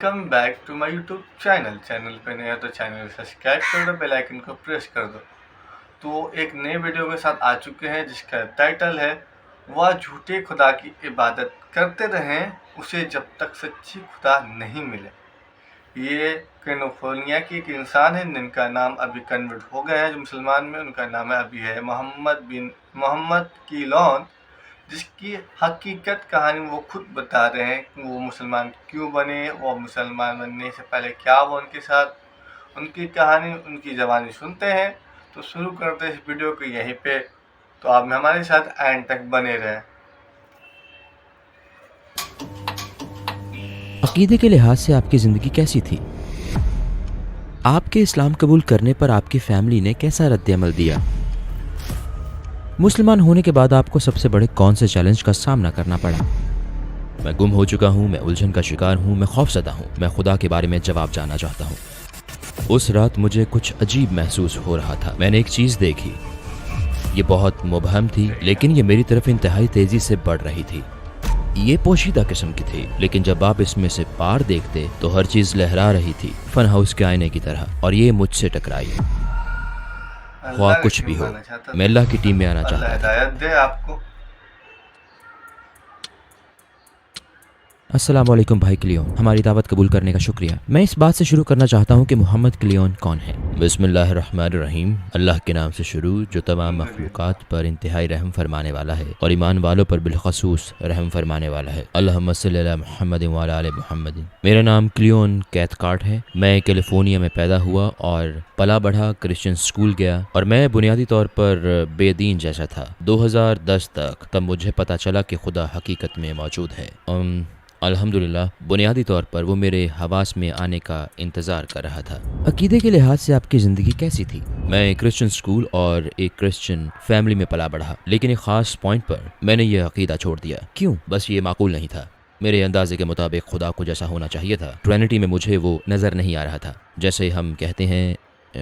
Welcome back to my YouTube channel पे नया तो चैनल सब्सक्राइब कर दो, बेल आइकन को प्रेस कर दो। तो एक नए वीडियो के साथ आ चुके हैं जिसका टाइटल है वह झूठे खुदा की इबादत करते रहें उसे जब तक सच्ची खुदा नहीं मिले। ये कैलिफोर्निया की एक इंसान है जिनका नाम अभी कन्वर्ट हो गया है, जो मुसलमान में उनका नाम है अभी है मोहम्मद किलोन, जिसकी हकीकत कहानी वो खुद बता रहे हैं कि वो मुसलमान क्यों बने, वो मुसलमान बनने से पहले क्या हुआ उनके साथ, उनकी कहानी उनकी ज़बानी सुनते हैं। तो शुरू करते हैं इस वीडियो को यहीं पे, तो आप हमारे साथ एंड तक बने रहें। अकीदे के लिहाज से आपकी ज़िंदगी कैसी थी? आपके इस्लाम कबूल करने पर आपकी फैमिली ने कैसा रद्द-ए-अमल दिया? मुसलमान होने के बाद आपको सबसे बड़े कौन से चैलेंज का सामना करना पड़ा? मैं गुम हो चुका हूँ, मैं उलझन का शिकार हूँ, मैं खौफज़दा हूँ, मैं खुदा के बारे में जवाब जानना चाहता हूँ। उस रात मुझे कुछ अजीब महसूस हो रहा था। मैंने एक चीज़ देखी, ये बहुत मुबहम थी, लेकिन ये मेरी तरफ इंतहाई तेज़ी से बढ़ रही थी। ये पोशीदा किस्म की थी, लेकिन जब आप इसमें से पार देखते तो हर चीज़ लहरा रही थी, फन हाउस के आईने की तरह, और ये मुझसे टकराई। ख्वाह कुछ भी हो, मैं अल्लाह की टीम में आना चाहता था। हिदायत दे आपको। अस्सलाम वालेकुम भाई क्लियोन, हमारी दावत कबूल करने का शुक्रिया। मैं इस बात से शुरू करना चाहता हूँ कि मोहम्मद क्लियोन कौन है। बिस्मिल्लाहिर्रहमानिर्रहीम, अल्लाह के नाम से शुरू जो तमाम मखलूक़ात पर इंतहाई रहम फरमाने वाला है और ईमान वालों पर बिलखसूस रहम फरमाने वाला है। अल्लाहुम्मा सल्ली अला मुहम्मदिन व अला आलि मुहम्मदिन। मेरा नाम क्लियोन कैथकार्ट है। मैं कैलिफोर्निया में पैदा हुआ और पला बढ़ा, क्रिश्चियन स्कूल गया और मैं बुनियादी तौर पर बेदीन जैसा था 2010 तक। तब मुझे पता चला कि खुदा हकीकत में मौजूद है। अल्हम्दुलिल्लाह, बुनियादी तौर पर वो मेरे हवास में आने का इंतज़ार कर रहा था। अकीदे के लिहाज से आपकी ज़िंदगी कैसी थी? मैं एक क्रिश्चियन स्कूल और एक क्रिश्चियन फैमिली में पला बढ़ा, लेकिन एक ख़ास पॉइंट पर मैंने ये अकीदा छोड़ दिया। क्यों? बस ये माकूल नहीं था। मेरे अंदाजे के मुताबिक खुदा को जैसा होना चाहिए था, ट्रिनिटी में मुझे वो नज़र नहीं आ रहा था। जैसे हम कहते हैं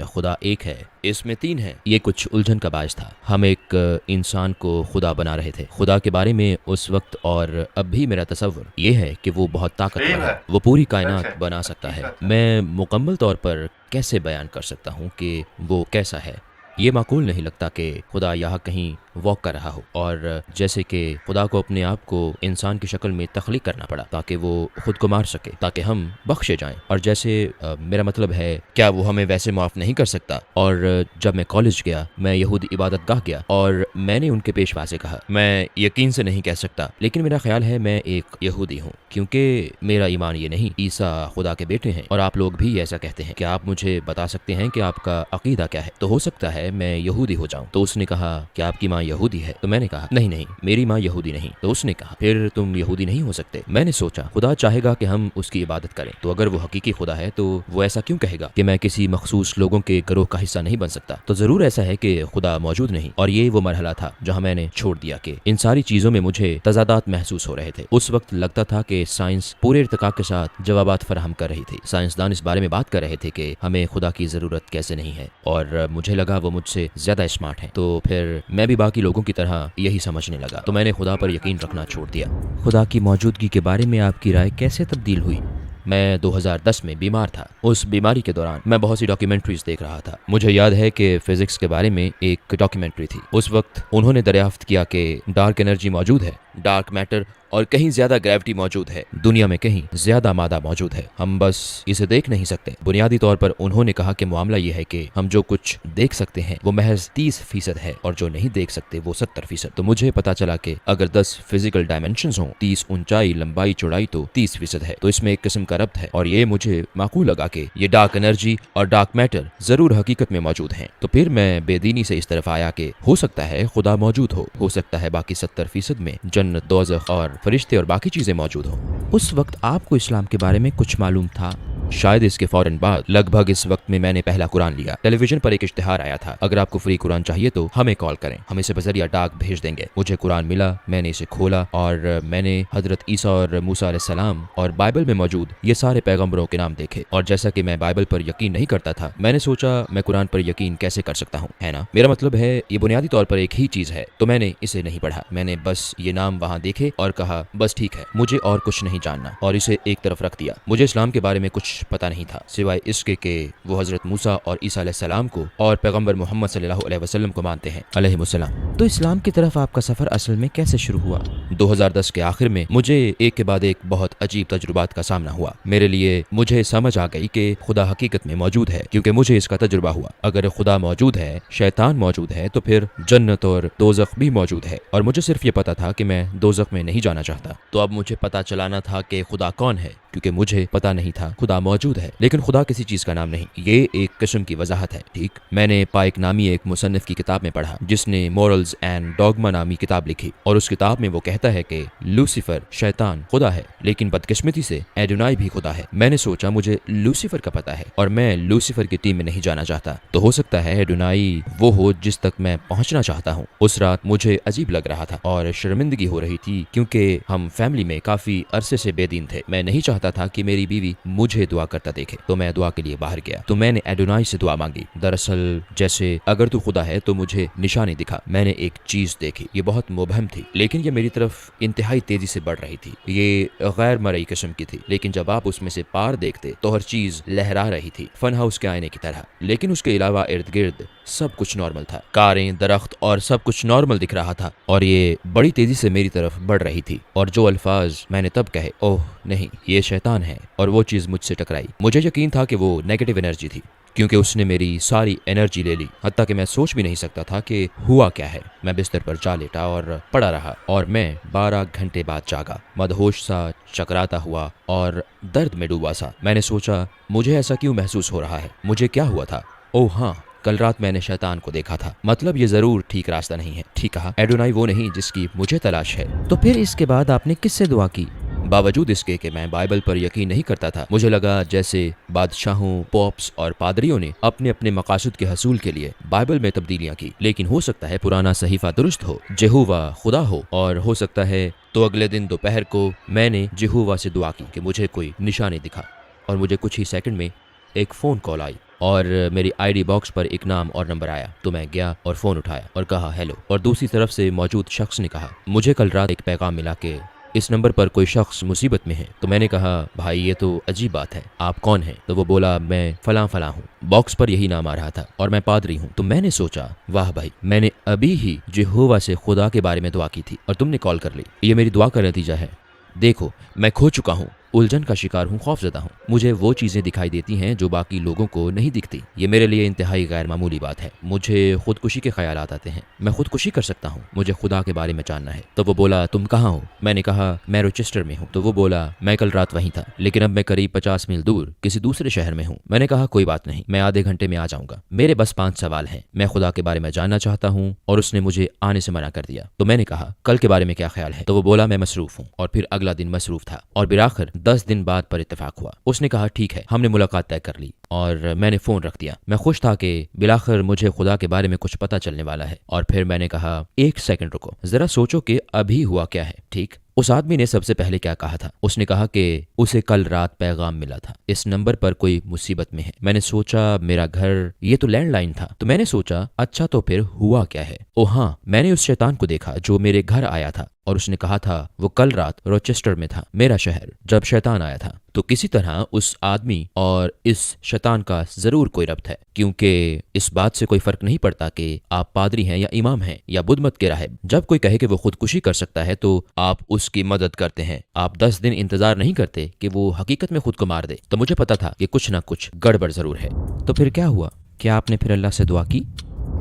खुदा एक है, इसमें तीन है, ये कुछ उलझन का बायस था। हम एक इंसान को खुदा बना रहे थे। खुदा के बारे में उस वक्त और अब भी मेरा तसव्वुर ये है कि वो बहुत ताकतवर है, वो पूरी कायनात बना सकता है। मैं मुकम्मल तौर पर कैसे बयान कर सकता हूँ कि वो कैसा है? ये माकूल नहीं लगता कि खुदा यहाँ कहीं वॉक कर रहा हो, और जैसे कि खुदा को अपने आप को इंसान की शक्ल में तख्लीक करना पड़ा ताकि वो खुद को मार सके, ताकि हम बख्शे जाएं। और जैसे मेरा मतलब है, क्या वो हमें वैसे माफ़ नहीं कर सकता? और जब मैं कॉलेज गया, मैं यहूदी इबादत गाह गया और मैंने उनके पेशवा से कहा, मैं यकीन से नहीं कह सकता, लेकिन मेरा ख्याल है मैं एक यहूदी हूँ, क्योंकि मेरा ईमान ये नहीं, ईसा खुदा के बेटे हैं और आप लोग भी ऐसा कहते हैं। क्या आप मुझे बता सकते हैं कि आपका अकीदा क्या है? तो हो सकता है मैं यहूदी हो जाऊं। तो उसने कहा कि आपकी माँ यहूदी है? तो मैंने कहा नहीं, मेरी माँ यहूदी नहीं। तो उसने कहा फिर तुम यहूदी नहीं हो सकते। मैंने सोचा खुदा चाहेगा कि हम उसकी इबादत करें, तो अगर वो हकीकी खुदा है तो वो ऐसा क्यों कहेगा कि मैं किसी मखसूस लोगों के गिरोह का हिस्सा नहीं बन सकता? तो जरूर ऐसा है कि खुदा मौजूद नहीं। और ये वो मरहला था जहाँ मैंने छोड़ दिया कि इन सारी चीजों में मुझे तजादात महसूस हो रहे थे। उस वक्त लगता था कि साइंस पूरे इर्तिका के साथ जवाबात फराहम कर रही थी। साइंसदान इस बारे में बात कर रहे थे कि हमें खुदा की जरूरत कैसे नहीं है, और मुझे लगा वो मुझसे ज्यादा स्मार्ट है। तो फिर मैं भी बाकी लोगों की तरह यही समझने लगा, तो मैंने खुदा पर यकीन रखना छोड़ दिया। खुदा की मौजूदगी के बारे में आपकी राय कैसे तब्दील हुई? मैं 2010 में बीमार था। उस बीमारी के दौरान मैं बहुत सी डॉक्यूमेंट्रीज देख रहा था। मुझे याद है कि फिजिक्स के बारे में एक डॉक्यूमेंट्री थी। उस वक्त उन्होंने दरियाफ्त किया कि डार्क एनर्जी मौजूद है, डार्क मैटर, और कहीं ज्यादा ग्रेविटी मौजूद है, दुनिया में कहीं ज्यादा मादा मौजूद है, हम बस इसे देख नहीं सकते। बुनियादी तौर पर उन्होंने कहा कि मामला यह है कि हम जो कुछ देख सकते हैं वो महज 30% है और जो नहीं देख सकते वो 70%। तो मुझे पता चला कि अगर 10 फिजिकल डायमेंशंस हों, 30 ऊंचाई, लंबाई, चौड़ाई, तो 30% है। तो इसमें एक किस्म का रब्त है, और ये मुझे माकूल लगा कि ये डार्क एनर्जी और डार्क मैटर जरूर हकीकत में मौजूद हैं। तो फिर मैं बेदीनी से इस तरफ आया कि हो सकता है खुदा मौजूद हो सकता है बाकी 70% में जन्नत, दोज़ख और फरिश्ते और बाकी चीजें मौजूद हों। उस वक्त आपको इस्लाम के बारे में कुछ मालूम था? शायद इसके फौरन बाद लगभग इस वक्त में मैंने पहला कुरान लिया। टेलीविजन पर एक इश्तिहार आया था, अगर आपको फ्री कुरान चाहिए तो हमें कॉल करें, हम इसे बजरिया डाक भेज देंगे। मुझे कुरान मिला, मैंने इसे खोला और मैंने हजरत ईसा और मूसा अलैहिस्सलाम और बाइबल में मौजूद ये सारे पैगंबरों के नाम देखे। और जैसा कि मैं बाइबल पर यकीन नहीं करता था, मैंने सोचा मैं कुरान पर यकीन कैसे कर सकता हूँ, है ना। मेरा मतलब है ये बुनियादी तौर पर एक ही चीज है, तो मैंने इसे नहीं पढ़ा। मैंने बस ये नाम वहाँ देखे और कहा बस ठीक है, मुझे और कुछ नहीं जानना, और इसे एक तरफ रख दिया। मुझे इस्लाम के बारे में कुछ पता नहीं था सिवाय इसके कि वो हजरत मूसा और ईसा अलैहिस्सलाम को और पैगंबर मोहम्मद सल्लल्लाहु अलैहि वसल्लम को मानते हैं अलैहिमुस्सलाम। तो इस्लाम की तरफ आपका सफर असल में कैसे शुरू हुआ? 2010 के आखिर में मुझे एक के बाद एक बहुत अजीब तजुर्बात का सामना हुआ। मेरे लिए मुझे समझ आ गई कि खुदा हकीकत में मौजूद है, क्योंकि मुझे इसका तजुर्बा हुआ। अगर खुदा मौजूद है, शैतान मौजूद है, तो फिर जन्नत और दोज़ख भी मौजूद है। और मुझे सिर्फ ये पता था कि मैं दोज़ख में नहीं जाना चाहता। तो अब मुझे पता चलाना था कि खुदा कौन है, क्योंकि मुझे पता नहीं था खुदा मौजूद है, लेकिन खुदा किसी चीज का नाम नहीं। ये एक किस्म की वजाहत है, ठीक। मैंने पाइक नामी एक मुसन्निफ की किताब में पढ़ा जिसने मॉरल्स एंड डॉगमा नामी किताब लिखी, और उस किताब में वो कहता है कि लूसीफर शैतान खुदा है, लेकिन बदकिस्मती से एडोनाई भी खुदा है। मैंने सोचा मुझे लूसीफर का पता है और मैं लूसीफर की टीम में नहीं जाना चाहता, तो हो सकता है एडोनाई वो हो जिस तक मैं पहुंचना चाहता हूँ। उस रात मुझे अजीब लग रहा था और शर्मिंदगी हो रही थी, क्योंकि हम फैमिली में काफी अरसे से बेदीन थे। मैं नहीं चाहता था कि मेरी बीवी मुझे दुआ करता देखे, तो मैं दुआ के लिए बाहर गया। तो मैंने एडोनाई से दुआ मांगी, दरअसल जैसे अगर तू खुदा है तो मुझे निशानी दिखा। मैंने एक चीज देखी, ये बहुत मुबहम थी, लेकिन ये मेरी तरफ इंतहाई तेजी से बढ़ रही थी। ये गैर मरई किस्म की थी, लेकिन जब आप उसमें से पार देखते तो हर चीज लहरा रही थी, फन हाउस के आईने की तरह। लेकिन उसके अलावा इर्द गिर्द सब कुछ नॉर्मल था, कारें, दरख्त और सब कुछ नॉर्मल दिख रहा था, और ये बड़ी तेजी से मेरी तरफ बढ़ रही थी। और जो अल्फाज मैंने तब कहे, ओह नहीं, ये शैतान है, और वो चीज मुझसे टकराई। मुझे यकीन था कि वो नेगेटिव एनर्जी थी, क्योंकि उसने मेरी सारी एनर्जी ले ली, हत्ता कि मैं सोच भी नहीं सकता था कि हुआ क्या है। मैं बिस्तर पर जा लेटा और पड़ा रहा, और मैं 12 घंटे बाद जागा, मदहोश सा, चकराता हुआ और दर्द में डूबा सा। मैंने सोचा मुझे ऐसा क्यों महसूस हो रहा है, मुझे क्या हुआ था? ओह हाँ, कल रात मैंने शैतान को देखा था, मतलब ये जरूर ठीक रास्ता नहीं है। ठीक कहा, एडोनाई वो नहीं जिसकी मुझे तलाश है। तो फिर इसके बाद आपने किससे दुआ की? बावजूद इसके कि मैं बाइबल पर यकीन नहीं करता था, मुझे लगा जैसे बादशाहों, पॉप्स और पादरियों ने अपने अपने मकासद के हसूल के लिए बाइबल में तब्दीलियां की। लेकिन हो सकता है पुराना सहीफा दुरुस्त हो, जेहोवा खुदा हो, और हो सकता है तो अगले दिन दोपहर को मैंने जेहोवा से दुआ की कि मुझे कोई निशानी दिखा, और मुझे कुछ ही सेकंड में एक फ़ोन कॉल आई और मेरी आईडी बॉक्स पर एक नाम और नंबर आया। तो मैं गया और फ़ोन उठाया और कहा हेलो, और दूसरी तरफ से मौजूद शख्स ने कहा मुझे कल रात एक पैगाम मिला कि इस नंबर पर कोई शख्स मुसीबत में है। तो मैंने कहा भाई ये तो अजीब बात है, आप कौन हैं? तो वो बोला मैं फलां फलां हूँ। बॉक्स पर यही नाम आ रहा था और मैं पादरी हूँ। तो मैंने सोचा वाह भाई, मैंने अभी ही जेहोवा से खुदा के बारे में दुआ की थी और तुमने कॉल कर ली। ये मेरी दुआ का नतीजा है। देखो मैं खो चुका हूँ, उलझन का शिकार हूँ, खौफजदा हूँ। मुझे वो चीज़ें दिखाई देती हैं जो बाकी लोगों को नहीं दिखती। ये मेरे लिए इंतहाई गैर मामूली बात है। मुझे खुदकुशी के ख्यालात आते हैं, मैं खुदकुशी कर सकता हूँ, मुझे खुदा के बारे में जानना है। तो वो बोला तुम कहाँ हो? मैंने कहा मैं रोचेस्टर में हूँ। तो वो बोला मैं कल रात वहीं था, लेकिन अब मैं करीब 50 मील दूर किसी दूसरे शहर में हूँ। मैंने कहा कोई बात नहीं, मैं आधे घंटे में आ जाऊँगा। मेरे बस 5 सवाल हैं, मैं खुदा के बारे में जानना चाहता हूँ, और उसने मुझे आने से मना कर दिया। तो मैंने कहा कल के बारे में क्या ख्याल है? तो वो बोला मैं मसरूफ हूँ, और फिर अगला दिन मसरूफ था, और बिलाखिर 10 दिन बाद पर इत्तेफाक हुआ। उसने कहा ठीक है, हमने मुलाकात तय कर ली, और मैंने फोन रख दिया। मैं खुश था कि बिलाखिर मुझे खुदा के बारे में कुछ पता चलने वाला है। और फिर मैंने कहा एक सेकंड रुको, जरा सोचो कि अभी हुआ क्या है। ठीक, उस आदमी ने सबसे पहले क्या कहा था? उसने कहा कि उसे कल रात पैगाम मिला था, इस नंबर पर कोई मुसीबत में है। मैंने सोचा मेरा घर, ये तो लैंडलाइन था। तो मैंने सोचा अच्छा तो फिर हुआ क्या है? ओ हाँ, मैंने उस शैतान को देखा जो मेरे घर आया था, और उसने कहा था वो कल रात रोचेस्टर में था, मेरा शहर, जब शैतान आया था। तो किसी तरह उस आदमी और इस शैतान का जरूर कोई रब्त है, क्योंकि इस बात से कोई फर्क नहीं पड़ता कि आप पादरी हैं या इमाम हैं या बुद्ध मत के राहिब। जब कोई कहे कि वो खुदकुशी कर सकता है तो आप उसकी मदद करते हैं। आप 10 दिन इंतजार नहीं करते कि वो हकीकत में खुद को मार दे। तो मुझे पता था कि कुछ ना कुछ गड़बड़ जरूर है। तो फिर क्या हुआ? क्या आपने फिर अल्लाह से दुआ की?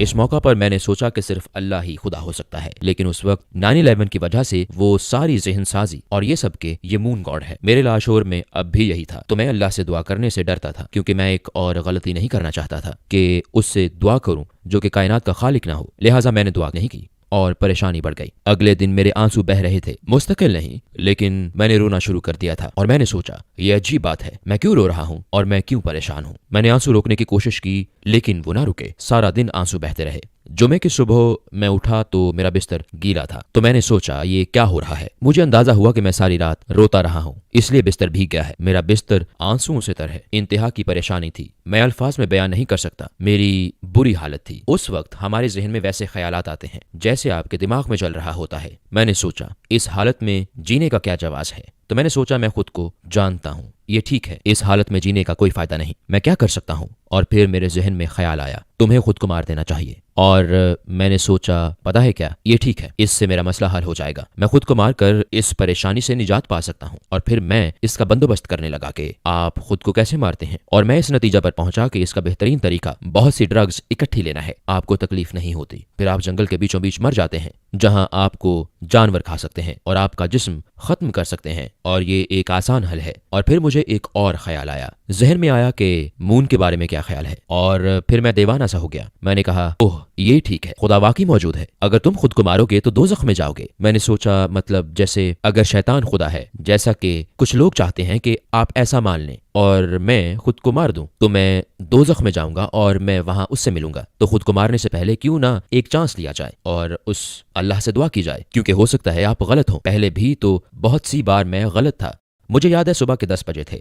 इस मौका पर मैंने सोचा कि सिर्फ अल्लाह ही खुदा हो सकता है, लेकिन उस वक्त 9/11 की वजह से वो सारी ज़हन साजी और ये सब के ये मून गॉड है, मेरे लाशोर में अब भी यही था। तो मैं अल्लाह से दुआ करने से डरता था, क्योंकि मैं एक और गलती नहीं करना चाहता था कि उससे दुआ करूं जो कि कायनात का खालिक ना हो। लिहाजा मैंने दुआ नहीं की اور پریشانی بڑھ گئی۔ اگلے دن میرے آنسو بہ رہے تھے، مستقل نہیں، لیکن میں نے رونا شروع کر دیا تھا اور میں نے سوچا یہ عجیب بات ہے، میں کیوں رو رہا ہوں اور میں کیوں پریشان ہوں۔ میں نے آنسو روکنے کی کوشش کی لیکن وہ نہ رکے، سارا دن آنسو بہتے رہے۔ جمعے کی صبح میں اٹھا تو میرا بستر گیلا تھا، تو میں نے سوچا یہ کیا ہو رہا ہے۔ مجھے اندازہ ہوا کہ میں ساری رات روتا رہا ہوں، اس لیے بستر بھیگ گیا ہے۔ میرا بستر آنسوؤں سے تر ہے، انتہا کی پریشانی تھی، میں الفاظ میں بیان نہیں کر سکتا، میری بری حالت تھی۔ اس وقت ہمارے ذہن میں ویسے خیالات آتے ہیں جیسے آپ کے دماغ میں چل رہا ہوتا ہے۔ میں نے سوچا اس حالت میں جینے کا کیا جواز ہے، تو میں نے سوچا میں خود کو جانتا ہوں، یہ ٹھیک ہے، اس حالت میں جینے کا کوئی فائدہ نہیں، میں کیا کر سکتا ہوں۔ اور پھر میرے ذہن میں خیال آیا تمہیں خود کو مار دینا چاہیے، اور میں نے سوچا پتا ہے کیا، یہ ٹھیک ہے، اس سے میرا مسئلہ حل ہو جائے گا، میں خود کو مار کر اس پریشانی سے نجات پا سکتا ہوں۔ اور پھر میں اس کا بندوبست کرنے لگا کہ آپ خود کو کیسے مارتے ہیں، اور میں اس نتیجہ پر پہنچا کہ اس کا بہترین طریقہ بہت سی ڈرگز اکٹھی لینا ہے، آپ کو تکلیف نہیں ہوتی، پھر آپ جنگل کے بیچوں بیچ مر جاتے ہیں جہاں آپ کو جانور کھا سکتے ہیں اور آپ کا جسم ختم کر سکتے ہیں، اور یہ ایک آسان حل ہے۔ اور پھر مجھے ایک اور خیال آیا، ذہن میں آیا کہ مون کے بارے میں کیا خیال ہے، اور پھر میں دیوانہ سا ہو گیا۔ میں نے کہا اوہ یہ ٹھیک ہے، خدا واقعی موجود ہے، اگر تم خود کو مارو گے تو دوزخ میں جاؤ گے۔ میں نے سوچا مطلب جیسے اگر شیطان خدا ہے، جیسا کہ کچھ لوگ چاہتے ہیں کہ آپ ایسا مان لیں، اور میں خود کو مار دوں تو میں دوزخ میں جاؤں گا اور میں وہاں اس سے ملوں گا، تو خود کو مارنے سے پہلے کیوں نہ ایک چانس لیا جائے اور اس اللہ سے دعا کی جائے، کیونکہ ہو سکتا ہے آپ غلط ہوں، پہلے بھی تو بہت سی بار میں غلط تھا۔ مجھے یاد ہے صبح کے 10 بجے تھے،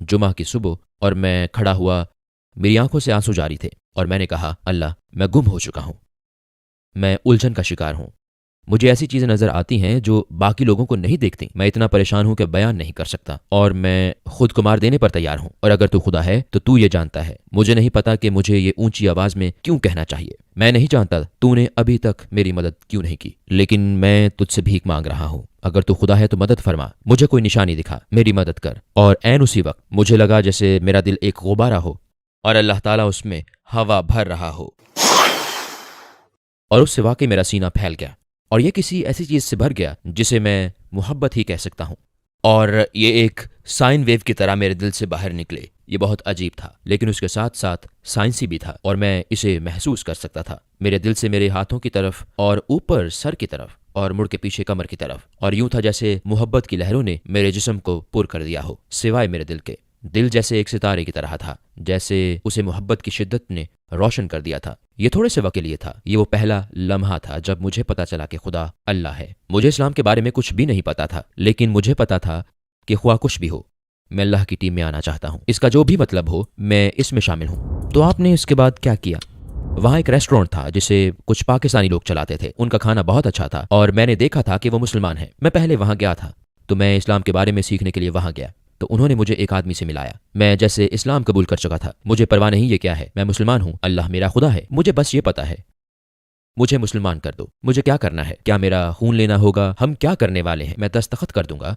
جمعہ کی صبح، اور میں کھڑا ہوا، میری آنکھوں سے آنسو جاری تھے، اور میں نے کہا اللہ میں گم ہو چکا ہوں، میں الجھن کا شکار ہوں، مجھے ایسی چیزیں نظر آتی ہیں جو باقی لوگوں کو نہیں دیکھتی، میں اتنا پریشان ہوں کہ بیان نہیں کر سکتا، اور میں خود کو مار دینے پر تیار ہوں، اور اگر تو خدا ہے تو تو یہ جانتا ہے، مجھے نہیں پتا کہ مجھے یہ اونچی آواز میں کیوں کہنا چاہیے، میں نہیں جانتا تو نے ابھی تک میری مدد کیوں نہیں کی، لیکن میں تجھ سے بھیک مانگ رہا ہوں، اگر تو خدا ہے تو مدد فرما، مجھے کوئی نشانی دکھا، میری مدد کر۔ اور عین اسی وقت مجھے لگا جیسے میرا دل ایک غبارہ ہو اور اللہ تعالیٰ اس میں ہوا بھر رہا ہو، اور اس سے واقعی میرا سینہ پھیل گیا، اور یہ کسی ایسی چیز سے بھر گیا جسے میں محبت ہی کہہ سکتا ہوں، اور یہ ایک سائن ویو کی طرح میرے دل سے باہر نکلے۔ یہ بہت عجیب تھا لیکن اس کے ساتھ ساتھ سائنسی بھی تھا، اور میں اسے محسوس کر سکتا تھا، میرے دل سے میرے ہاتھوں کی طرف اور اوپر سر کی طرف اور مڑ کے پیچھے کمر کی طرف، اور یوں تھا جیسے محبت کی لہروں نے میرے جسم کو پر کر دیا ہو، سوائے میرے دل کے۔ دل جیسے ایک ستارے کی طرح تھا، جیسے اسے محبت کی شدت نے روشن کر دیا تھا۔ یہ تھوڑے سے وقت کے لیے تھا، یہ وہ پہلا لمحہ تھا جب مجھے پتا چلا کہ خدا اللہ ہے۔ مجھے اسلام کے بارے میں کچھ بھی نہیں پتا تھا، لیکن مجھے پتا تھا کہ خواہ کچھ بھی ہو میں اللہ کی ٹیم میں آنا چاہتا ہوں، اس کا جو بھی مطلب ہو میں اس میں شامل ہوں۔ تو آپ نے اس کے بعد کیا کیا؟ وہاں ایک ریسٹورینٹ تھا جسے کچھ پاکستانی لوگ چلاتے تھے، ان کا کھانا بہت اچھا تھا، اور میں نے دیکھا تھا کہ وہ مسلمان ہیں، میں پہلے وہاں گیا تھا، تو میں اسلام کے بارے میں سیکھنے کے لیے وہاں گیا، تو انہوں نے مجھے ایک آدمی سے ملایا، میں جیسے اسلام قبول کر چکا تھا، مجھے پرواہ نہیں یہ کیا ہے، میں مسلمان ہوں، اللہ میرا خدا ہے، مجھے بس یہ پتا ہے، مجھے مسلمان کر دو، مجھے کیا کرنا ہے، کیا میرا خون لینا ہوگا، ہم کیا کرنے والے ہیں، میں دستخط کر دوں گا،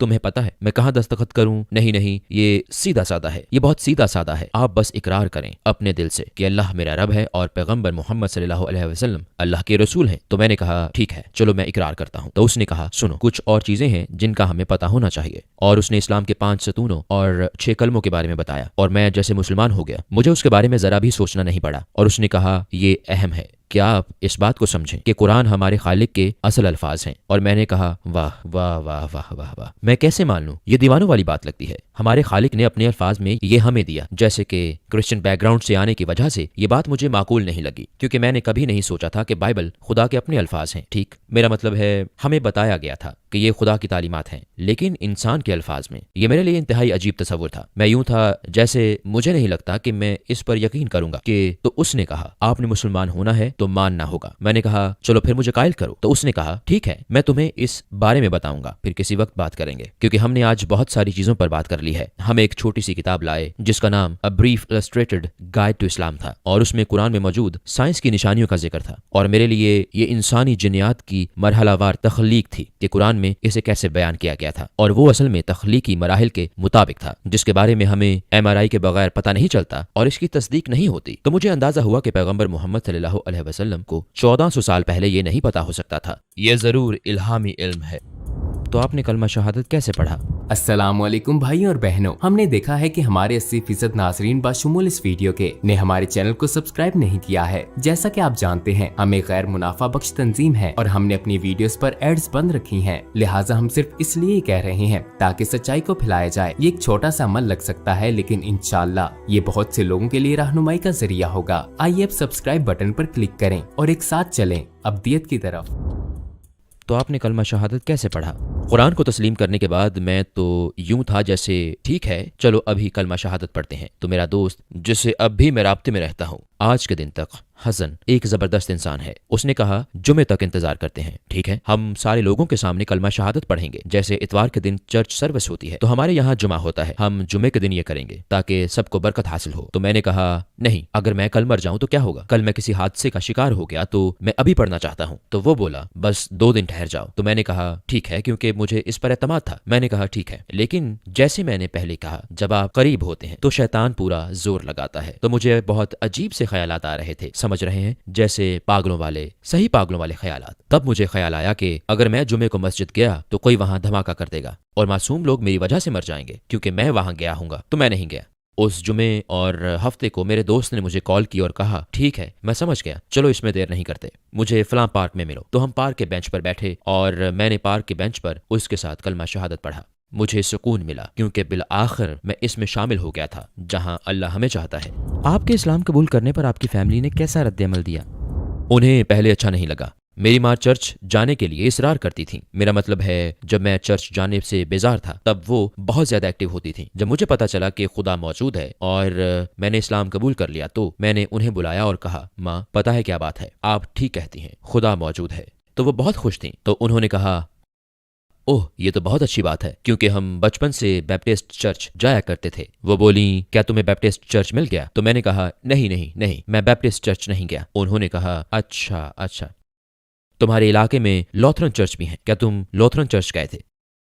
تمہیں پتا ہے میں کہاں دستخط کروں؟ نہیں، یہ سیدھا سادہ ہے، یہ بہت سیدھا سادہ ہے، آپ بس اقرار کریں اپنے دل سے کہ اللہ میرا رب ہے اور پیغمبر محمد صلی اللہ علیہ وسلم اللہ کے رسول ہیں۔ تو میں نے کہا ٹھیک ہے چلو میں اقرار کرتا ہوں۔ تو اس نے کہا سنو، کچھ اور چیزیں ہیں جن کا ہمیں پتا ہونا چاہیے، اور اس نے اسلام کے 5 ستونوں اور 6 کلموں کے بارے میں بتایا، اور میں جیسے مسلمان ہو گیا، مجھے اس کے بارے میں ذرا بھی سوچنا نہیں پڑا، اور اس نے کہا یہ اہم ہے، کیا آپ اس بات کو سمجھیں کہ قرآن ہمارے خالق کے اصل الفاظ ہیں؟ اور میں نے کہا واہ واہ واہ واہ واہ واہ، میں کیسے مان لوں، یہ دیوانوں والی بات لگتی ہے، ہمارے خالق نے اپنے الفاظ میں یہ ہمیں دیا۔ جیسے کہ کرسچن بیک گراؤنڈ سے آنے کی وجہ سے یہ بات مجھے معقول نہیں لگی، کیونکہ میں نے کبھی نہیں سوچا تھا کہ بائبل خدا کے اپنے الفاظ ہیں، ٹھیک، میرا مطلب ہے ہمیں بتایا گیا تھا کہ یہ خدا کی تعلیمات ہیں، لیکن انسان کے الفاظ میں، یہ میرے لیے انتہائی عجیب تصور تھا۔ میں یوں تھا جیسے مجھے نہیں لگتا کہ میں اس پر یقین کروں گا کہ تو اس نے کہا آپ نے مسلمان ہونا ہے تو ماننا ہوگا۔ میں نے کہا چلو پھر مجھے قائل کرو۔ تو اس نے کہا ٹھیک ہے میں تمہیں اس بارے میں بتاؤں گا، پھر کسی وقت بات کریں گے، کیونکہ ہم نے آج بہت ساری چیزوں پر بات کر لی ہے۔ ہم ایک چھوٹی سی کتاب لائے جس کا نام A Brief Illustrated Guide to Islam تھا، اور اس میں قرآن میں موجود سائنس کی نشانیوں کا ذکر تھا، اور میرے لیے یہ انسانی جنیات کی مرحلہ وار تخلیق تھی کہ قرآن میں اسے کیسے بیان کیا گیا تھا، اور وہ اصل میں تخلیقی مراحل کے مطابق تھا جس کے بارے میں ہمیں MRI کے بغیر پتہ نہیں چلتا اور اس کی تصدیق نہیں ہوتی۔ تو مجھے اندازہ ہوا کہ پیغمبر محمد صلی اللہ علیہ وسلم کو 1400 سال پہلے یہ نہیں پتا ہو سکتا تھا، یہ ضرور الہامی علم ہے۔ तो आपने कलमा शहादत कैसे पढ़ा? अस्सलाम वालेकुम भाई और बहनों, हमने देखा है कि हमारे 80% नाजरीन बाशुमूल इस वीडियो के ने हमारे चैनल को सब्सक्राइब नहीं किया है। जैसा कि आप जानते हैं, हम एक गैर मुनाफा बख्श तंजीम है और हमने अपनी वीडियोस पर एड्स बंद रखी हैं। लिहाजा हम सिर्फ इसलिए ही कह रहे हैं ताकि सच्चाई को फैलाया जाए। ये एक छोटा सा अमल लग सकता है, लेकिन इंशाअल्लाह ये बहुत से लोगों के लिए रहनुमाई का जरिया होगा। आइए अब सब्सक्राइब बटन पर क्लिक करें और एक साथ चलें अब्दियत की तरफ। तो आपने कलमा शहादत कैसे पढ़ा? कुरान को तस्लीम करने के बाद मैं तो यूं था जैसे ठीक है चलो अभी कलमा शहादत पढ़ते हैं। तो मेरा दोस्त जिससे अब भी मैं राब्ते में रहता हूँ, आज के दिन तक हसन एक जबरदस्त इंसान है, उसने कहा जुमे तक इंतजार करते हैं। ठीक है, हम सारे लोगों के सामने कलमा शहादत पढ़ेंगे। जैसे इतवार के दिन चर्च सर्विस होती है तो हमारे यहाँ जुमा होता है, हम जुमे के दिन ये करेंगे ताकि सबको बरकत हासिल हो। तो मैंने कहा नहीं, अगर मैं कल मर जाऊं तो क्या होगा? कल मैं किसी हादसे का शिकार हो गया तो मैं अभी पढ़ना चाहता हूँ। तो वो बोला बस 2 दिन ठहर जाओ। तो मैंने कहा ठीक है, क्योंकि मुझे इस पर एतमाद था। मैंने कहा ठीक है, लेकिन जैसे मैंने पहले कहा जब आप करीब होते हैं तो शैतान पूरा जोर लगाता है। तो मुझे बहुत अजीब से ख्यालात आ रहे थे, समझ रहे हैं, जैसे पागलों वाले, सही पागलों वाले ख्यालात। तब मुझे ख्याल आया कि अगर मैं जुमे को मस्जिद गया तो कोई वहां धमाका कर देगा और मासूम लोग मेरी वजह से मर जाएंगे, क्योंकि मैं वहां गया हूँगा। तो मैं नहीं गया। उस जुमे और हफ्ते को मेरे दोस्त ने मुझे कॉल की और कहा ठीक है मैं समझ गया, चलो इसमें देर नहीं करते, मुझे फलां पार्क में मिलो। तो हम पार्क के बेंच पर बैठे और मैंने पार्क के बेंच पर उसके साथ कलमा शहादत पढ़ा। मुझे सुकून मिला क्योंकि बिल आखिर मैं इसमें शामिल हो गया था जहां अल्लाह हमें चाहता है। आपके इस्लाम कबूल करने पर आपकी फैमिली ने कैसा रद्द-ए-अमल दिया? उन्हें पहले अच्छा नहीं लगा। मेरी माँ चर्च जाने के लिए इसरार करती थी। मेरा मतलब है जब मैं चर्च जाने से बेजार था तब वो बहुत ज्यादा एक्टिव होती थी। जब मुझे पता चला कि खुदा मौजूद है और मैंने इस्लाम कबूल कर लिया तो मैंने उन्हें बुलाया और कहा माँ पता है क्या बात है, आप ठीक कहती हैं, खुदा मौजूद है। तो वो बहुत खुश थी। तो उन्होंने कहा ओह ये तो बहुत अच्छी बात है, क्योंकि हम बचपन से बैप्टिस्ट चर्च जाया करते थे। वो बोली क्या तुम्हें बैप्टिस्ट चर्च मिल गया? तो मैंने कहा नहीं नहीं नहीं, मैं बैप्टिस्ट चर्च नहीं गया। उन्होंने कहा अच्छा अच्छा, तुम्हारे इलाके में लॉथरन चर्च भी है, क्या तुम लॉथरन चर्च गए थे?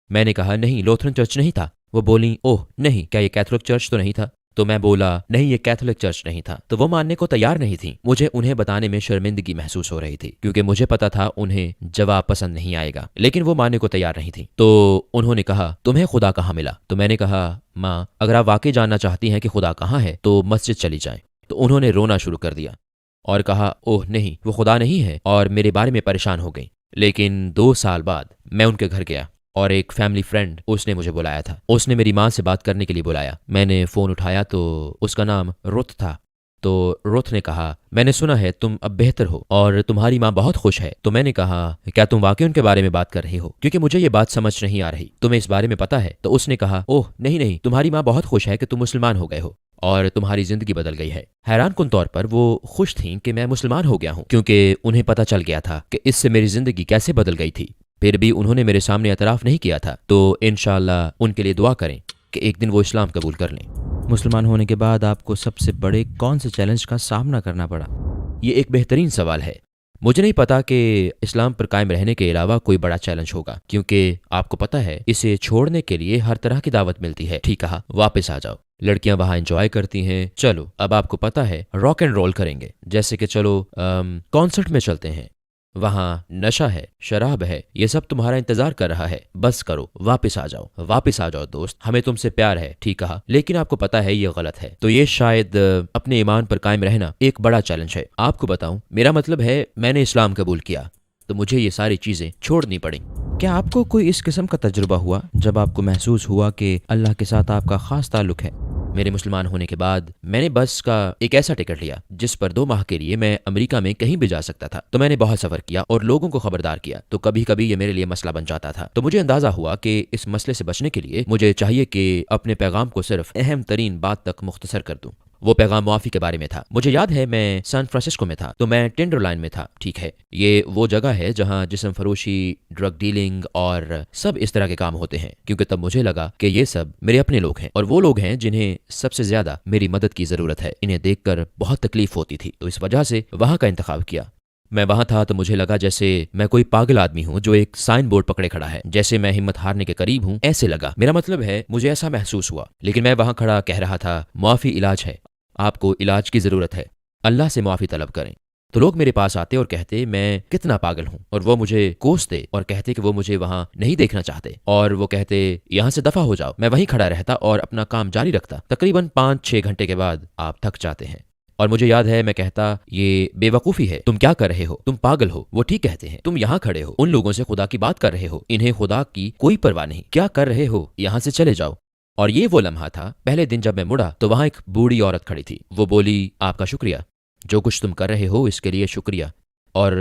मैंने कहा नहीं, लॉथरन चर्च नहीं था। वो बोली ओह नहीं, क्या ये कैथोलिक चर्च तो नहीं था? तो मैं बोला नहीं ये कैथोलिक चर्च नहीं था। तो वो मानने को तैयार नहीं थी। मुझे उन्हें बताने में शर्मिंदगी महसूस हो रही थी क्योंकि मुझे पता था उन्हें जवाब पसंद नहीं आएगा, लेकिन वो मानने को तैयार नहीं थी। तो उन्होंने कहा तुम्हें खुदा कहाँ मिला? तो मैंने कहा माँ अगर आप वाकई जानना चाहती हैं कि खुदा कहाँ है तो मस्जिद चली जाएं। तो उन्होंने रोना शुरू कर दिया और कहा ओह नहीं वो खुदा नहीं है, और मेरे बारे में परेशान हो गई। लेकिन 2 साल बाद मैं उनके घर गया और एक फैमिली फ्रेंड उसने मुझे बुलाया था। उसने मेरी माँ से बात करने के लिए बुलाया। मैंने फ़ोन उठाया तो उसका नाम रुथ था। तो रुथ ने कहा मैंने सुना है तुम अब बेहतर हो और तुम्हारी माँ बहुत खुश है। तो मैंने कहा क्या तुम वाकई उनके बारे में बात कर रही हो, क्योंकि मुझे ये बात समझ नहीं आ रही, तुम्हें इस बारे में पता है? तो उसने कहा ओह नहीं नहीं, तुम्हारी माँ बहुत खुश है कि तुम मुसलमान हो गए हो और तुम्हारी जिंदगी बदल गई है। हैरान कुन तौर पर वो खुश थीं कि मैं मुसलमान हो गया हूँ, क्योंकि उन्हें पता चल गया था कि इससे मेरी जिंदगी कैसे बदल गई थी। फिर भी उन्होंने मेरे सामने एतराफ़ नहीं किया था। तो इंशाअल्लाह उनके लिए दुआ करें कि एक दिन वो इस्लाम कबूल कर लें। मुसलमान होने के बाद आपको सबसे बड़े कौन से चैलेंज का सामना करना पड़ा? ये एक बेहतरीन सवाल है। मुझे नहीं पता कि इस्लाम पर कायम रहने के अलावा कोई बड़ा चैलेंज होगा, क्योंकि आपको पता है इसे छोड़ने के लिए हर तरह की दावत मिलती है। ठीक कहा, वापस आ जाओ, लड़कियां वहां एंजॉय करती हैं, चलो अब आपको पता है रॉक एंड रोल करेंगे, जैसे कि चलो कॉन्सर्ट में चलते हैं, वहां नशा है, शराब है, ये सब तुम्हारा इंतजार कर रहा है, बस करो, वापस आ जाओ, वापस आ जाओ दोस्त, हमें तुमसे प्यार है। ठीक कहा, लेकिन आपको पता है ये गलत है। तो ये शायद अपने ईमान पर कायम रहना एक बड़ा चैलेंज है। आपको बताऊं, मेरा मतलब है मैंने इस्लाम कबूल किया तो मुझे ये सारी चीजें छोड़नी पड़ी। क्या आपको कोई इस किस्म का तजुर्बा हुआ जब आपको महसूस हुआ कि अल्लाह के साथ आपका खास ताल्लुक है? मेरे मुसलमान होने के बाद मैंने बस का एक ऐसा टिकट लिया जिस पर 2 माह के लिए मैं अमेरिका में कहीं भी जा सकता था। तो मैंने बहुत सफर किया और लोगों को खबरदार किया। तो कभी कभी ये मेरे लिए मसला बन जाता था। तो मुझे अंदाजा हुआ कि इस मसले से बचने के लिए मुझे चाहिए कि अपने पैगाम को सिर्फ अहम तरीन बात तक मुख्तसर कर दूं। वो पैगाम मुआफ़ी के बारे में था। मुझे याद है मैं सैन फ्रांसिस्को में था, तो मैं टेंडरलाइन में था। ठीक है, ये वो जगह है जहां जिस्म फरोशी, ड्रग डीलिंग और सब इस तरह के काम होते हैं, क्योंकि तब मुझे लगा कि ये सब मेरे अपने लोग हैं और वो लोग हैं जिन्हें सबसे ज्यादा मेरी मदद की जरूरत है। इन्हें देखकर बहुत तकलीफ होती थी, तो इस वजह से वहां का इंतखाब किया। मैं वहां था तो मुझे लगा जैसे मैं कोई पागल आदमी हूं जो एक साइन बोर्ड पकड़े खड़ा है, जैसे मैं हिम्मत हारने के करीब हूं, ऐसे लगा। मेरा मतलब है मुझे ऐसा महसूस हुआ। लेकिन मैं वहां खड़ा कह रहा था मुआफ़ी इलाज है, आपको इलाज की जरूरत है, अल्लाह से मुआफ़ी तलब करें। تو لوگ میرے پاس آتے اور کہتے میں کتنا پاگل ہوں، اور وہ مجھے کوستے اور کہتے کہ وہ مجھے وہاں نہیں دیکھنا چاہتے، اور وہ کہتے یہاں سے دفع ہو جاؤ۔ میں وہیں کھڑا رہتا اور اپنا کام جاری رکھتا۔ تقریباً 5-6 گھنٹے کے بعد آپ تھک جاتے ہیں، اور مجھے یاد ہے میں کہتا یہ بے وقوفی ہے، تم کیا کر رہے ہو، تم پاگل ہو۔ وہ ٹھیک کہتے ہیں، تم یہاں کھڑے ہو، ان لوگوں سے خدا کی بات کر رہے ہو، انہیں خدا کی کوئی پرواہ نہیں، کیا کر رہے ہو، یہاں سے چلے جاؤ۔ اور یہ وہ لمحہ تھا، پہلے دن جب میں مڑا تو وہاں ایک بوڑھی عورت کھڑی تھی۔ وہ بولی آپ کا شکریہ، جو کچھ تم کر رہے ہو اس کے لیے شکریہ۔ اور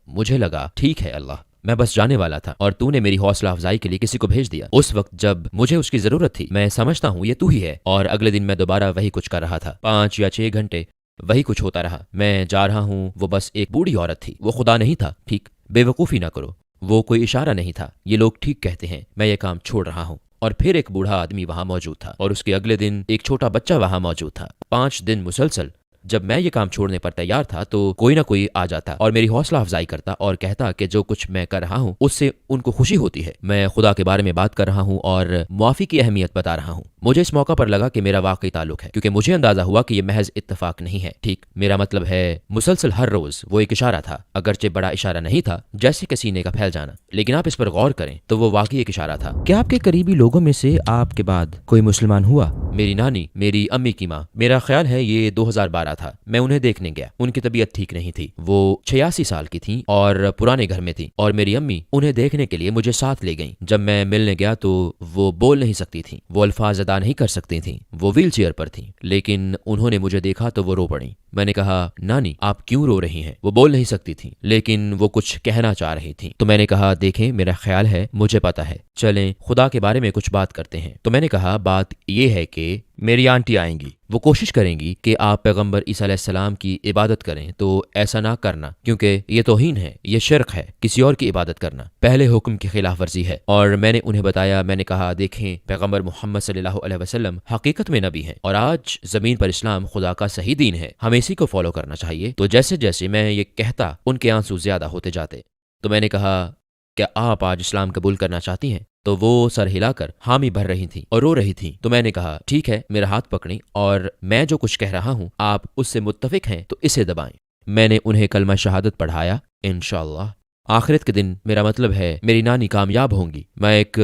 مجھے لگا ٹھیک ہے اللہ، میں بس جانے والا تھا اور تو نے میری حوصلہ افزائی کے لیے کسی کو بھیج دیا اس وقت جب مجھے اس کی ضرورت تھی۔ میں سمجھتا ہوں یہ تو ہی ہے۔ اور اگلے دن میں دوبارہ وہی کچھ کر رہا تھا، 5 یا 6 گھنٹے وہی کچھ ہوتا رہا۔ میں جا رہا ہوں، وہ بس ایک بوڑھی عورت تھی، وہ خدا نہیں تھا۔ ٹھیک، بے وقوفی نہ کرو، وہ کوئی اشارہ نہیں تھا، یہ لوگ ٹھیک کہتے ہیں، میں یہ کام چھوڑ رہا ہوں۔ اور پھر ایک بوڑھا آدمی وہاں موجود تھا، اور اس کے اگلے دن ایک چھوٹا بچہ وہاں موجود تھا۔ 5 دن مسلسل جب میں یہ کام چھوڑنے پر تیار تھا تو کوئی نہ کوئی آ جاتا اور میری حوصلہ افزائی کرتا اور کہتا کہ جو کچھ میں کر رہا ہوں اس سے ان کو خوشی ہوتی ہے، میں خدا کے بارے میں بات کر رہا ہوں اور معافی کی اہمیت بتا رہا ہوں۔ مجھے اس موقع پر لگا کہ میرا واقعی تعلق ہے، کیونکہ مجھے اندازہ ہوا کہ یہ محض اتفاق نہیں ہے۔ ٹھیک، میرا مطلب ہے مسلسل ہر روز وہ ایک اشارہ تھا، اگرچہ بڑا اشارہ نہیں تھا جیسے کہ سینے کا پھیل جانا، لیکن آپ اس پر غور کریں تو وہ واقعی ایک اشارہ تھا۔ کیا آپ کے قریبی لوگوں میں سے آپ کے بعد کوئی مسلمان ہوا؟ میری نانی، میری امی کی ماں، میرا خیال ہے یہ 2012 تھا، میں انہیں دیکھنے گیا۔ ان کی طبیعت ٹھیک نہیں تھی، وہ 86 سال کی تھیں اور پرانے گھر میں تھیں، اور میری امی انہیں دیکھنے کے لیے مجھے ساتھ لے گئیں۔ جب میں ملنے گیا تو وہ بول نہیں سکتی تھیں، وہ الفاظ ادا نہیں کر سکتی تھیں، وہ ویل چیئر پر تھیں، لیکن انہوں نے مجھے دیکھا تو وہ رو پڑیں۔ میں نے کہا نانی آپ کیوں رو رہی ہیں؟ وہ بول نہیں سکتی تھیں لیکن وہ کچھ کہنا چاہ رہی تھیں۔ تو میں نے کہا دیکھیں میرا خیال ہے مجھے پتا ہے، چلیں خدا کے بارے میں کچھ بات کرتے ہیں۔ تو میں نے کہا بات یہ ہے کہ میری آنٹی آئیں گی، وہ کوشش کریں گی کہ آپ پیغمبر عیسیٰ علیہ السلام کی عبادت کریں، تو ایسا نہ کرنا کیونکہ یہ توہین ہے، یہ شرک ہے، کسی اور کی عبادت کرنا پہلے حکم کی خلاف ورزی ہے۔ اور میں نے انہیں بتایا، میں نے کہا دیکھیں پیغمبر محمد صلی اللہ علیہ وسلم حقیقت میں نبی ہیں اور آج زمین پر اسلام خدا کا صحیح دین ہے، ہمیں اسی کو فالو کرنا چاہیے۔ تو جیسے جیسے میں یہ کہتا ان کے آنسو زیادہ ہوتے جاتے۔ تو میں نے کہا کیا آپ آج اسلام قبول کرنا چاہتی ہیں؟ تو وہ سر ہلا کر حامی بھر رہی تھیں اور رو رہی تھیں۔ تو میں نے کہا ٹھیک ہے، میرا ہاتھ پکڑیں اور میں جو کچھ کہہ رہا ہوں آپ اس سے متفق ہیں تو اسے دبائیں۔ میں نے انہیں کلمہ شہادت پڑھایا۔ انشاءاللہ آخرت کے دن میرا مطلب ہے میری نانی کامیاب ہوں گی۔ میں ایک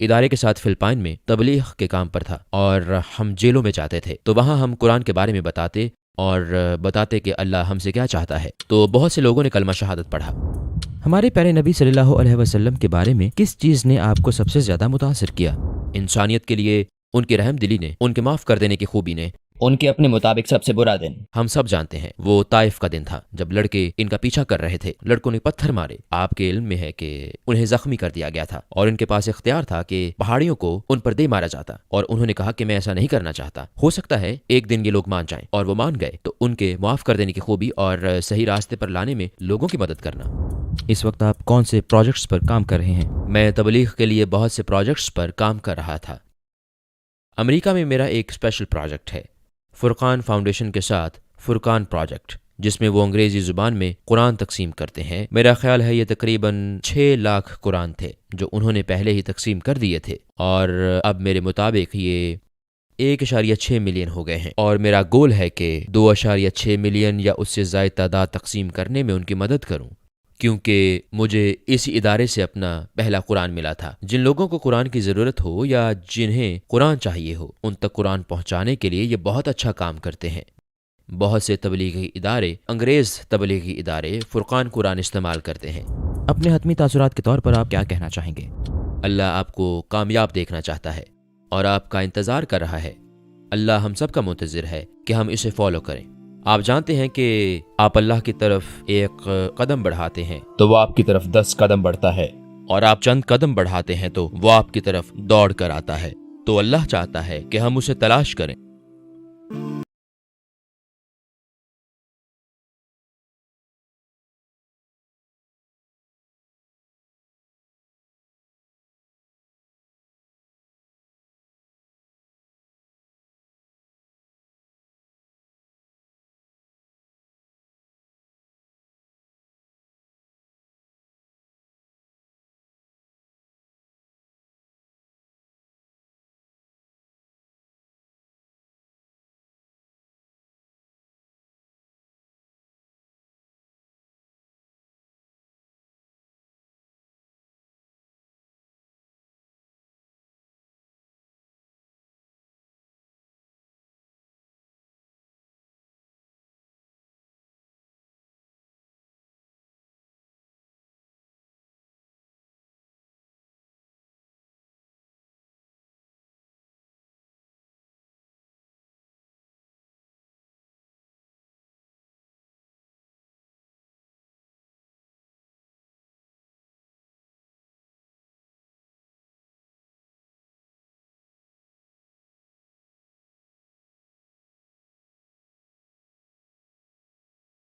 ادارے کے ساتھ فلپائن میں تبلیغ کے کام پر تھا اور ہم جیلوں میں جاتے تھے، تو وہاں ہم قرآن کے بارے میں بتاتے کہ اللہ ہم سے کیا چاہتا ہے۔ تو بہت سے لوگوں نے کلمہ شہادت پڑھا۔ ہمارے پیارے نبی صلی اللہ علیہ وسلم کے بارے میں کس چیز نے آپ کو سب سے زیادہ متاثر کیا؟ انسانیت کے لیے ان کی رحم دلی نے، ان کے معاف کر دینے کی خوبی نے، ان کے اپنے مطابق سب سے برا دن۔ ہم سب جانتے ہیں وہ طائف کا دن تھا جب لڑکے ان کا پیچھا کر رہے تھے، لڑکوں نے پتھر مارے، آپ کے علم میں ہے کہ انہیں زخمی کر دیا گیا تھا اور ان کے پاس اختیار تھا کہ پہاڑیوں کو ان پر دے مارا جاتا، اور انہوں نے کہا کہ میں ایسا نہیں کرنا چاہتا، ہو سکتا ہے ایک دن یہ لوگ مان جائیں، اور وہ مان گئے۔ تو ان کے معاف کر دینے کی خوبی اور صحیح راستے پر لانے میں لوگوں کی مدد کرنا۔ اس وقت آپ کون سے پروجیکٹس پر کام کر رہے ہیں؟ میں تبلیغ کے لیے بہت سے پروجیکٹس پر کام کر رہا تھا۔ امریکہ میں میرا ایک اسپیشل پروجیکٹ ہے فرقان فاؤنڈیشن کے ساتھ، فرقان پروجیکٹ، جس میں وہ انگریزی زبان میں قرآن تقسیم کرتے ہیں۔ میرا خیال ہے یہ تقریباً 6 لاکھ قرآن تھے جو انہوں نے پہلے ہی تقسیم کر دیے تھے، اور اب میرے مطابق یہ 1.6 ملین ہو گئے ہیں، اور میرا گول ہے کہ 2.6 ملین یا اس سے زائد تعداد تقسیم کرنے میں ان کی مدد کروں، کیونکہ مجھے اسی ادارے سے اپنا پہلا قرآن ملا تھا۔ جن لوگوں کو قرآن کی ضرورت ہو یا جنہیں قرآن چاہیے ہو، ان تک قرآن پہنچانے کے لیے یہ بہت اچھا کام کرتے ہیں۔ بہت سے تبلیغی ادارے، انگریز تبلیغی ادارے فرقان قرآن استعمال کرتے ہیں۔ اپنے حتمی تاثرات کے طور پر آپ کیا کہنا چاہیں گے؟ اللہ آپ کو کامیاب دیکھنا چاہتا ہے اور آپ کا انتظار کر رہا ہے۔ اللہ ہم سب کا منتظر ہے کہ ہم اسے فالو کریں۔ آپ جانتے ہیں کہ آپ اللہ کی طرف ایک قدم بڑھاتے ہیں تو وہ آپ کی طرف 10 قدم بڑھتا ہے، اور آپ چند قدم بڑھاتے ہیں تو وہ آپ کی طرف دوڑ کر آتا ہے۔ تو اللہ چاہتا ہے کہ ہم اسے تلاش کریں